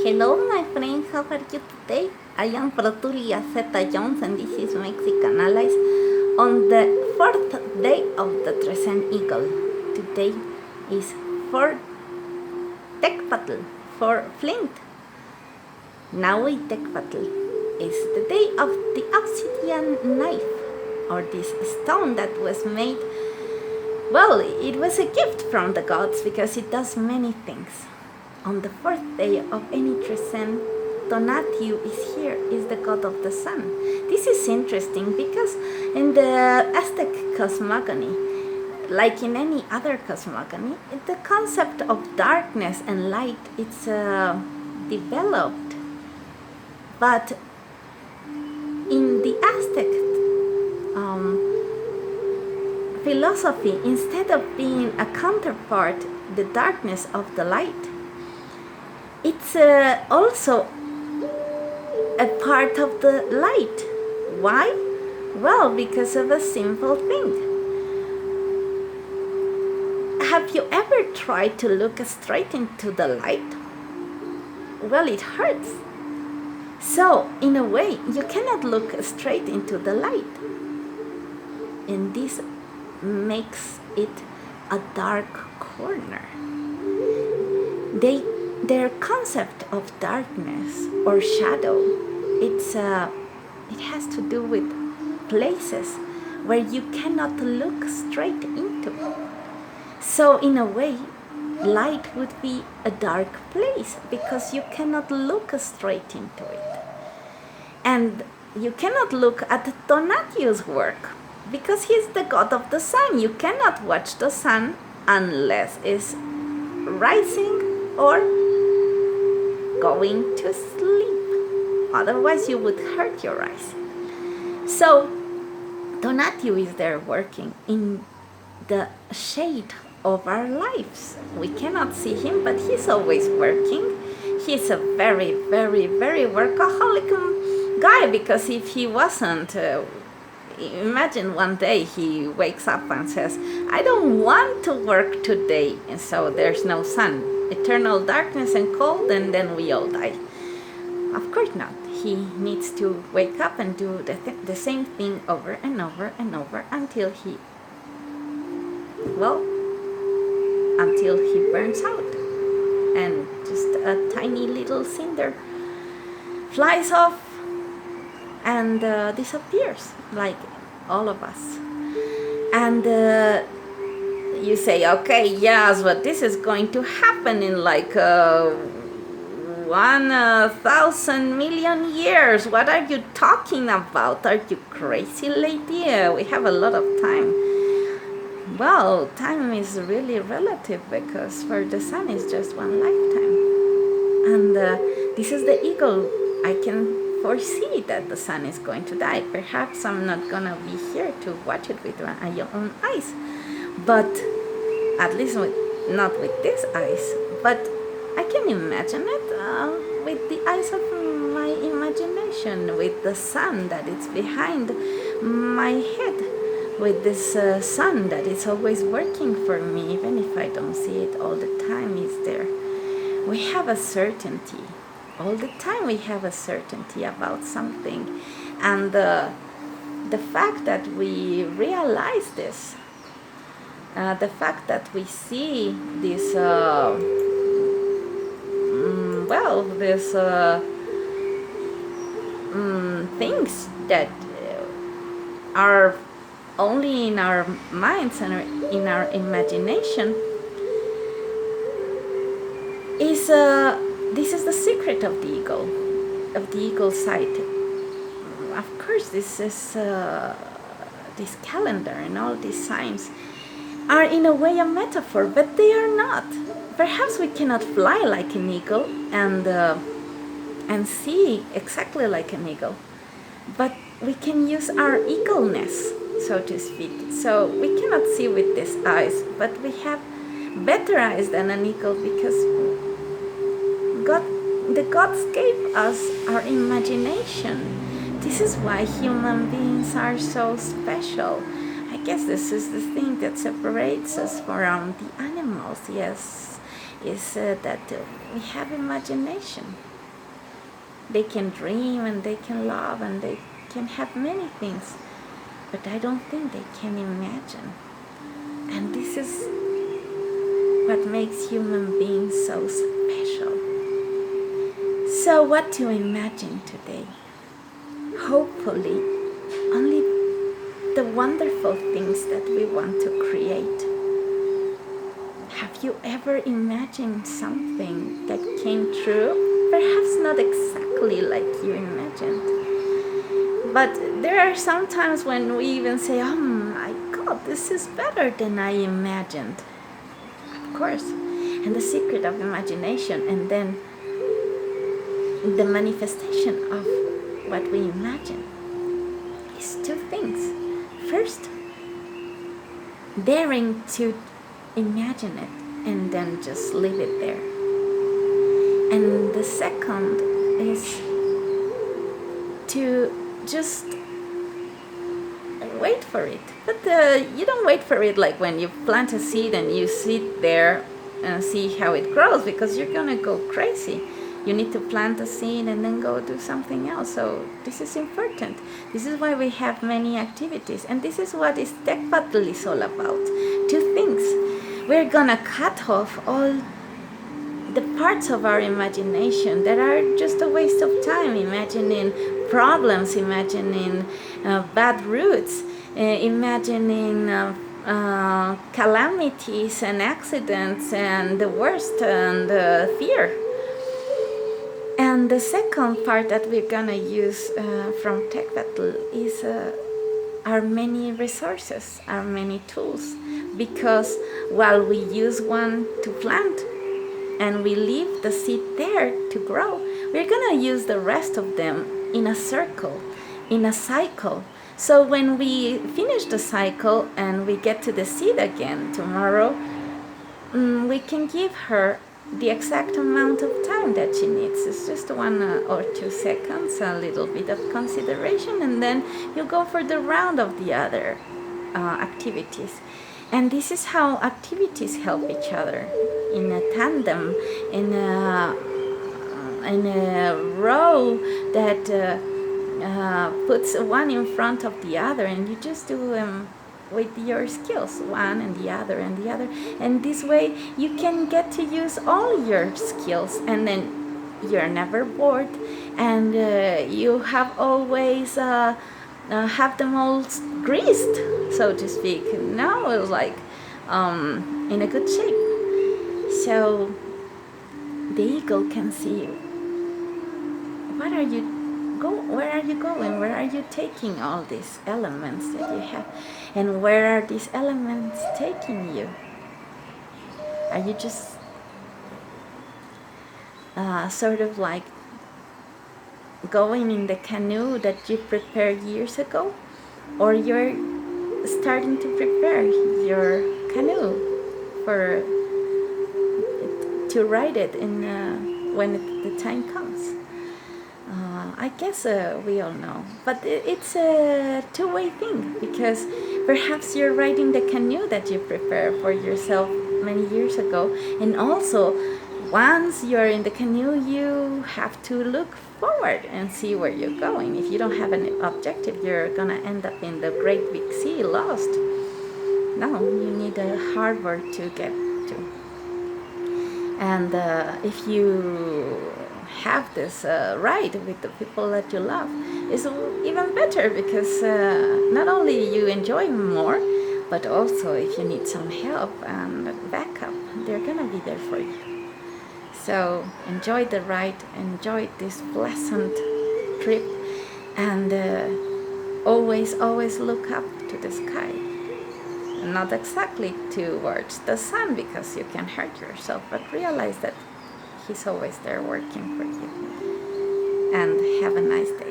Hello my friends, how are you today? I am Protulia Xeta-Llouns and this is Mexican Allies on the 4th day of the Trezene Eagle. Today is for Tecpatl, for Flint. Nahui Tecpatl is the day of the obsidian knife, or this stone that was made. Well, it was a gift from the gods because it does many things. On the 4th day of any Trezene, Tonalpohualli is here, is the god of the sun. This is interesting because in the Aztec cosmogony, like in any other cosmogony, the concept of darkness and light it's developed. But in the Aztec philosophy, instead of being a counterpart, the darkness of the light, it's also a part of the light. Why? Well, because of a simple thing. Have you ever tried to look straight into the light? Well, it hurts. So, in a way, you cannot look straight into the light. And this makes it a dark corner. Their concept of darkness or shadow, it has to do with places where you cannot look straight into. So in a way, light would be a dark place because you cannot look straight into it. And you cannot look at Tonalpohualli's work because he's the god of the sun. You cannot watch the sun unless it's rising or going to sleep. Otherwise you would hurt your eyes. So Tonalpohualli is there working in the shade of our lives. We cannot see him, but he's always working. He's a very, very, very workaholic guy, because if he wasn't, imagine one day he wakes up and says, I don't want to work today, and so there's no sun, eternal darkness and cold, and then we all die. Of course not. He needs to wake up and do the same thing over and over and over until he burns out and just a tiny little cinder flies off and disappears, like all of us. And you say, okay, yes, but this is going to happen in like 1,000 million years. What are you talking about? Are you crazy, lady? We have a lot of time. Well, time is really relative because for the sun is just one lifetime. And this is the eagle. I can foresee that the sun is going to die. Perhaps I'm not gonna be here to watch it with my own eyes, but at least not with these eyes. But I can imagine it with the eyes of my imagination, with the sun that is behind my head, with this sun that is always working for me, even if I don't see it all the time. It's there. We have a certainty. All the time we have a certainty about something. And the fact that we realize this, the fact that we see this, things that are only in our minds and in our imagination, is this is the secret of the eagle sight. Of course, this is this calendar and all these signs are in a way a metaphor, but they are not. Perhaps we cannot fly like an eagle and see exactly like an eagle, but we can use our eagleness, so to speak. So we cannot see with these eyes, but we have better eyes than an eagle because the gods gave us our imagination. This is why human beings are so special. I guess this is the thing that separates us from the animals, yes, is that we have imagination. They can dream and they can love and they can have many things, but I don't think they can imagine. And this is what makes human beings so special. So what to imagine today? Hopefully, only the wonderful things that we want to create. Have you ever imagined something that came true? Perhaps not exactly like you imagined. But there are some times when we even say, oh my God, this is better than I imagined. Of course. And the secret of imagination and then the manifestation of what we imagine is two things. First, daring to imagine it and then just leave it there. And the second is to just wait for it. But you don't wait for it like when you plant a seed and you sit there and see how it grows, because you're gonna go crazy. You need to plant a seed and then go do something else. So this is important. This is why we have many activities. And this is what is Tecpatl is all about. Two things. We're gonna cut off all the parts of our imagination that are just a waste of time, imagining problems, imagining bad routes, imagining calamities and accidents and the worst and fear. And the second part that we're gonna use from Tecpatl is our many resources, our many tools, because while we use one to plant and we leave the seed there to grow, we're gonna use the rest of them in a circle, in a cycle. So when we finish the cycle and we get to the seed again tomorrow, we can give her the exact amount of time that she needs. It's just 1 or 2 seconds, a little bit of consideration, and then you go for the round of the other activities. And this is how activities help each other in a tandem, in a row that puts one in front of the other, and you just do them with your skills, one and the other and the other. And this way you can get to use all your skills, and then you're never bored, and you have always have them all greased, so to speak. Now it's like in a good shape. So the eagle can see you. Where are you going? Where are you taking all these elements that you have? And where are these elements taking you? Are you just sort of like going in the canoe that you prepared years ago? Or you're starting to prepare your canoe for to ride it in when the time comes? I guess we all know, but it's a two-way thing, because perhaps you're riding the canoe that you prepared for yourself many years ago, and also once you're in the canoe you have to look forward and see where you're going. If you don't have an objective, you're gonna end up in the great big sea lost. No, you need a harbor to get to. And if you have this ride with the people that you love, it's even better, because not only you enjoy more, but also if you need some help and backup, they're gonna be there for you. So enjoy the ride, enjoy this pleasant trip, and always look up to the sky. Not exactly towards the sun, because you can hurt yourself, but realize that He's always there working for you. And have a nice day.